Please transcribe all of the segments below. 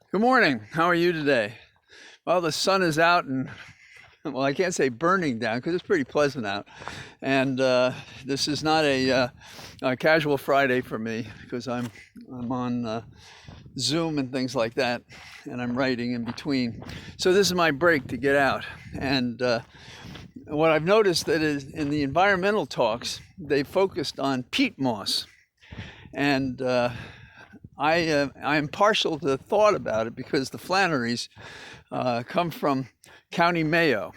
Good morning. How are you today? Well, the sun is out and, well, I can't say burning down because it's pretty pleasant out. And this is not a casual Friday for me because I'm on Zoom and things like that, and I'm writing in between. So this is my break to get out. And what I've noticed that is in the environmental talks, they focused on peat moss. And I'm partial to the thought about it because the Flannerys come from County Mayo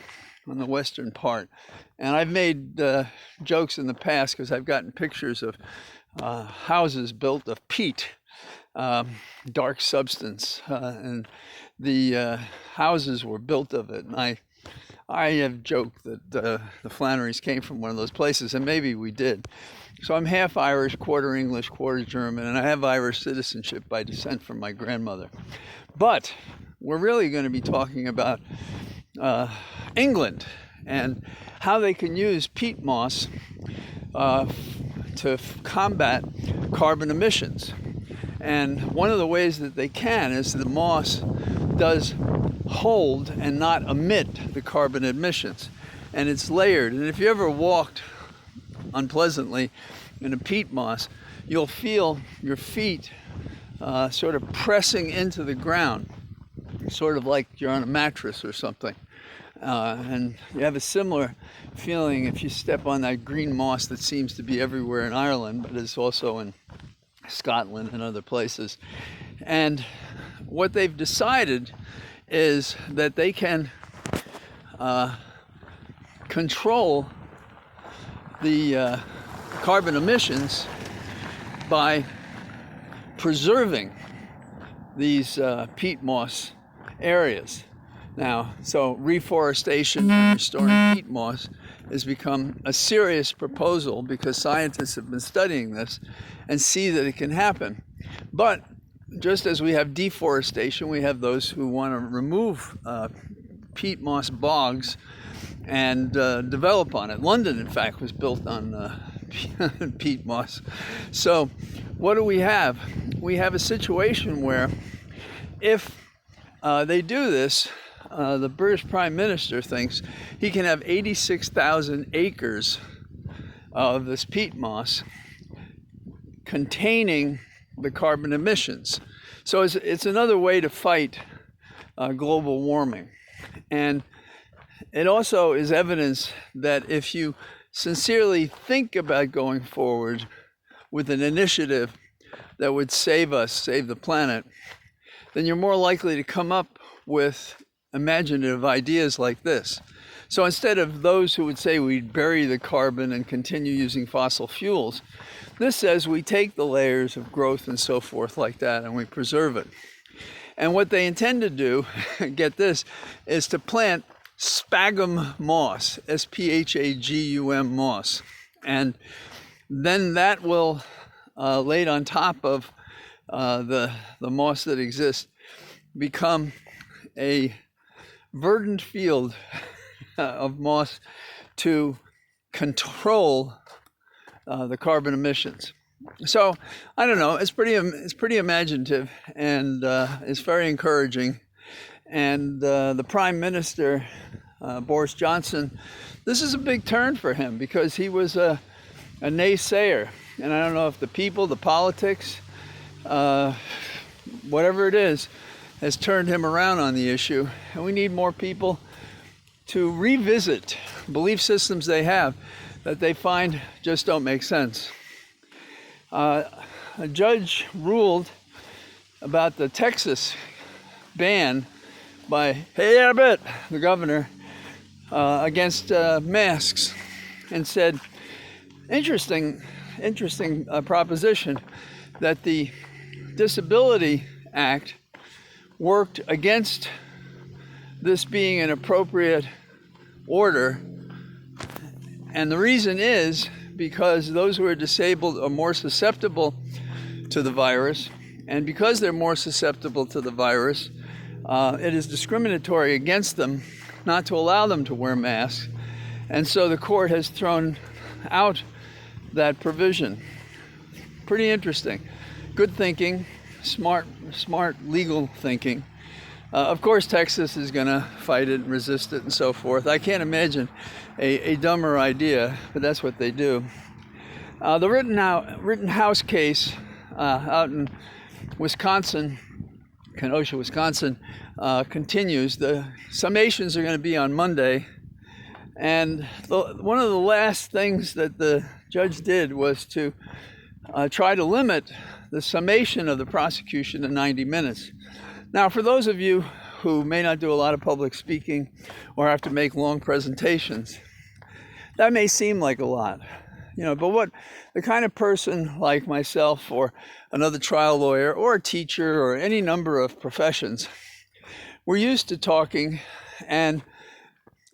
on the western part. And I've made jokes in the past because I've gotten pictures of houses built of peat, dark substance, and the houses were built of it. And I have joked that the Flannerys came from one of those places, and maybe we did. So I'm half Irish, quarter English, quarter German, and I have Irish citizenship by descent from my grandmother. But we're really going to be talking about England and how they can use peat moss to combat carbon emissions. And one of the ways that they can is the moss does hold and not emit the carbon emissions. And it's layered. And if you ever walked unpleasantly in a peat moss, you'll feel your feet sort of pressing into the ground, sort of like you're on a mattress or something. And you have a similar feeling if you step on that green moss that seems to be everywhere in Ireland, but is also in Scotland and other places. And what they've decided is that they can control the carbon emissions by preserving these peat moss areas. Now, so reforestation and restoring peat moss has become a serious proposal because scientists have been studying this and see that it can happen. But just as we have deforestation, we have those who want to remove peat moss bogs and develop on it. London, in fact, was built on peat moss. So what do we have? We have a situation where if they do this, the British Prime Minister thinks he can have 86,000 acres of this peat moss containing the carbon emissions. So it's another way to fight global warming. And it also is evidence that if you sincerely think about going forward with an initiative that would save us, save the planet, then you're more likely to come up with imaginative ideas like this. So instead of those who would say we'd bury the carbon and continue using fossil fuels, this says we take the layers of growth and so forth like that and we preserve it. And what they intend to do, get this, is to plant sphagnum moss, S-P-H-A-G-U-M moss. And then that will, laid on top of the moss that exists, become a verdant field of moss to control the carbon emissions. So I don't know. It's pretty imaginative and it's very encouraging. And the Prime Minister, Boris Johnson, this is a big turn for him because he was a naysayer. And I don't know if the people, the politics, whatever it is, has turned him around on the issue. And we need more people to revisit belief systems they have that they find just don't make sense. A judge ruled about the Texas ban by Abbott, the governor, against masks, and said, interesting proposition, that the Disability Act worked against this being an appropriate order. And the reason is because those who are disabled are more susceptible to the virus. And because they're more susceptible to the virus, it is discriminatory against them not to allow them to wear masks. And so the court has thrown out that provision. Pretty interesting. Good thinking. smart legal thinking. Of course, Texas is going to fight it and resist it and so forth. I can't imagine a dumber idea, but that's what they do. The Rittenhouse case out in Wisconsin, Kenosha, Wisconsin, continues. The summations are going to be on Monday. And one of the last things that the judge did was to try to limit the summation of the prosecution to 90 minutes. Now, for those of you who may not do a lot of public speaking or have to make long presentations, that may seem like a lot, but what the kind of person like myself or another trial lawyer or a teacher or any number of professions, we're used to talking, and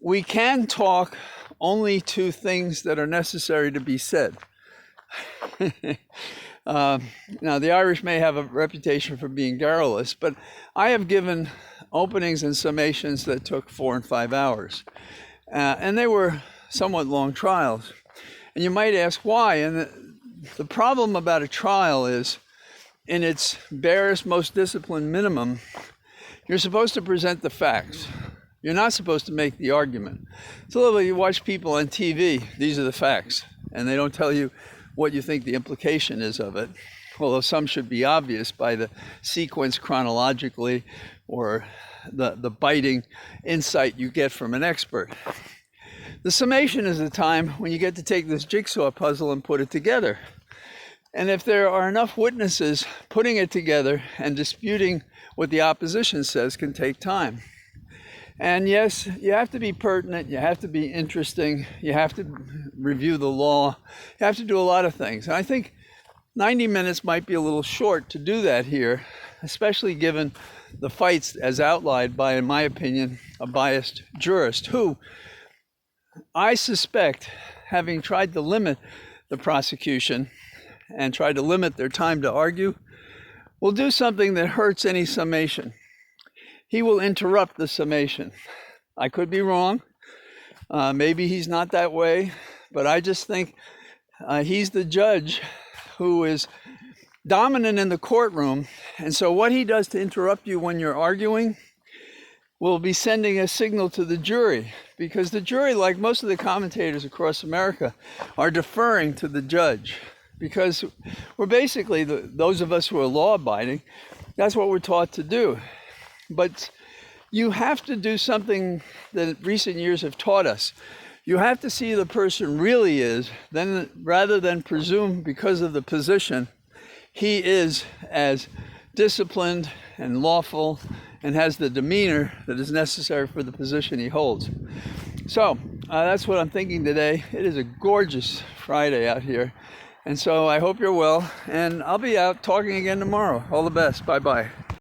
we can talk only to things that are necessary to be said. Now, the Irish may have a reputation for being garrulous, but I have given openings and summations that took 4 and 5 hours. And they were somewhat long trials. And you might ask why. And the problem about a trial is, in its barest, most disciplined minimum, you're supposed to present the facts. You're not supposed to make the argument. It's a little bit, you watch people on TV, these are the facts, and they don't tell you what you think the implication is of it, although some should be obvious by the sequence chronologically or the biting insight you get from an expert. The summation is the time when you get to take this jigsaw puzzle and put it together. And if there are enough witnesses, putting it together and disputing what the opposition says can take time. And yes, you have to be pertinent, you have to be interesting, you have to review the law, you have to do a lot of things. And I think 90 minutes might be a little short to do that here, especially given the fights as outlined by, in my opinion, a biased jurist who, I suspect, having tried to limit the prosecution and tried to limit their time to argue, will do something that hurts any summation. He will interrupt the summation. I could be wrong. Maybe he's not that way, but I just think he's the judge who is dominant in the courtroom. And so what he does to interrupt you when you're arguing will be sending a signal to the jury, because the jury, like most of the commentators across America, are deferring to the judge, because we're basically, those of us who are law-abiding, that's what we're taught to do. But you have to do something that recent years have taught us. You have to see the person really is, then rather than presume because of the position he is as disciplined and lawful and has the demeanor that is necessary for the position he holds. So that's what I'm thinking today. It is a gorgeous Friday out here. And so I hope you're well, and I'll be out talking again tomorrow. All the best. Bye-bye.